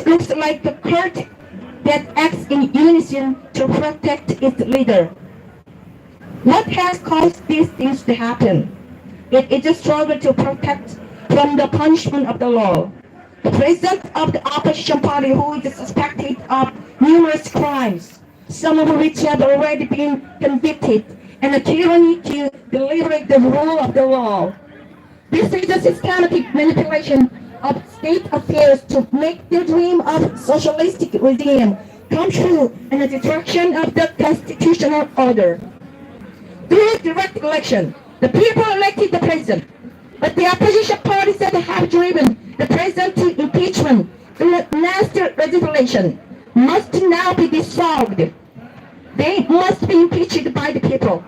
looks like a court that acts in unison to protect its leader. What has caused these things to happen? It is a struggle to protect from the punishment of the law. The president of the opposition party, who is suspected of numerous crimes, some of which have already been convicted, and a tyranny to deliberate the rule of the law. This is a systematic manipulation of state affairs to make the dream of socialistic regime come true and the destruction of the constitutional order. Through direct election, the people elected the president, but the opposition parties that have driven the president to impeachment through a nasty legislation must now be dissolved. They must be impeached by the people.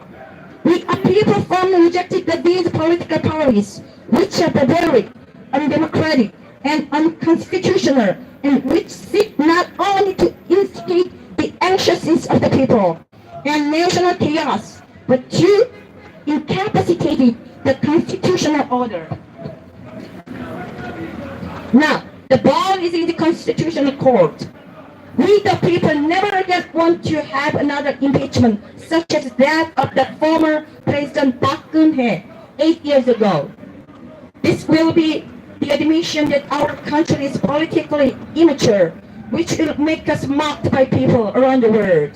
We are people firmly rejected these political parties, which are barbaric, undemocratic, and unconstitutional, and which seek not only to instigate the anxiousness of the people and national chaos, but to incapacitate the constitutional order. Now, the ball is in the constitutional court. We the people never again want to have another impeachment such as that of the former President Park.M.R.S. 8 years ago. This will be the admission that our country is politically immature, which will make us mocked by people around the world.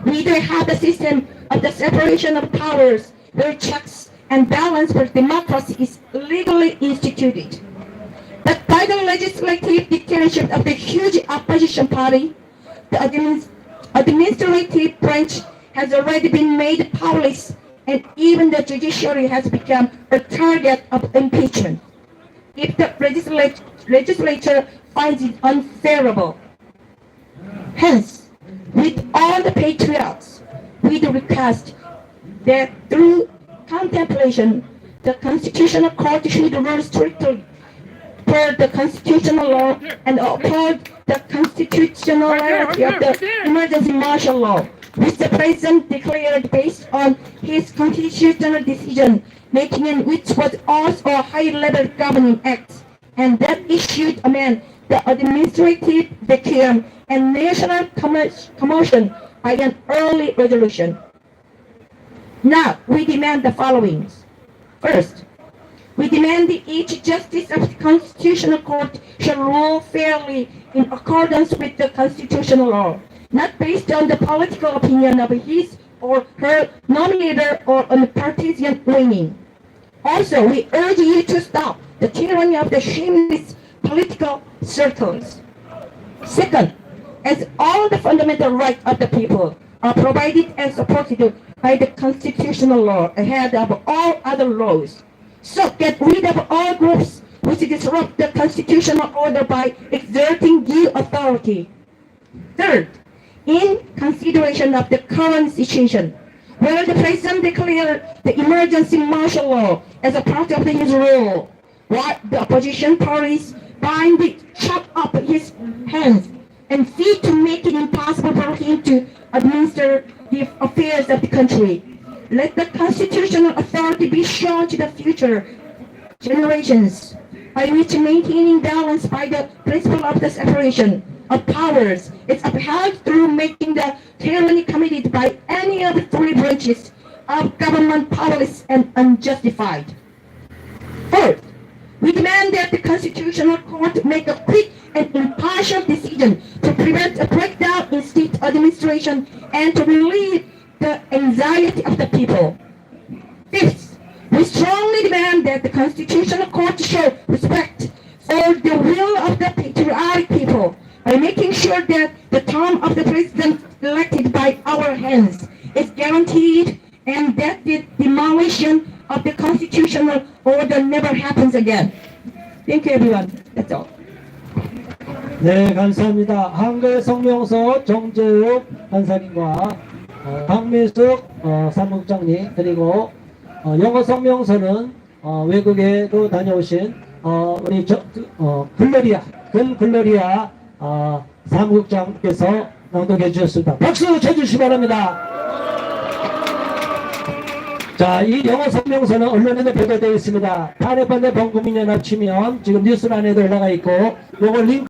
We do have a system of the separation of powers where checks and balance for democracy is legally instituted. But by the legislative dictatorship of the huge opposition party, the administrative branch has already been made powerless, and even the judiciary has become a target of impeachment if the legislature finds it unfavorable. Hence, with all the patriots, we do request that through contemplation, the Constitutional Court should rule strictly per the constitutional law and uphold the constitutionality of the emergency martial law, which the President declared based on his constitutional decision making, and which was also a high-level governing act, and that issued amend the administrative vacuum and national commotion by an early resolution. Now, we demand the following. First, we demand that each justice of the Constitutional Court shall rule fairly in accordance with the constitutional law, not based on the political opinion of his or her nominator or on partisan leaning. Also, we urge you to stop the tyranny of the shameless political circles. Second, as all the fundamental rights of the people are provided and supported by the constitutional law ahead of all other laws, so get rid of all groups which disrupt the constitutional order by exerting due authority. Third, in consideration of the current situation, where the President declared the emergency martial law as a part of his rule, while the opposition parties bind it, chop up his hands, and seek to make it impossible for him to administer the affairs of the country. Let the constitutional authority be shown to the future generations, by which maintaining balance by the principle of the separation of powers is upheld through making the tyranny committed by any of the three branches of government powerless and unjustified. Fourth, we demand that the Constitutional Court make a quick and impartial decision to prevent a breakdown in state administration and to relieve the anxiety of the people. Fifth, we strongly demand that the Constitutional Court show respect for the will of the patriotic people by making sure that the term of the President elected by our hands is guaranteed and that the demolition of the constitutional order never happens again. Thank you, everyone. That's all. 네, 감사합니다. 한글 성명서 정재욱 판사님과 박민숙 사무국장님, 그리고 영어 성명서는 외국에도 다녀오신 우리 글로리아 사무국장께서 낭독해 주셨습니다. 박수 쳐주시기 바랍니다. 자, 이 영어 성명서는 언론에도 보도되어 있습니다. 탄핵반대 범국민연합 치면 지금 뉴스란에도 올라가 있고, 요걸 링크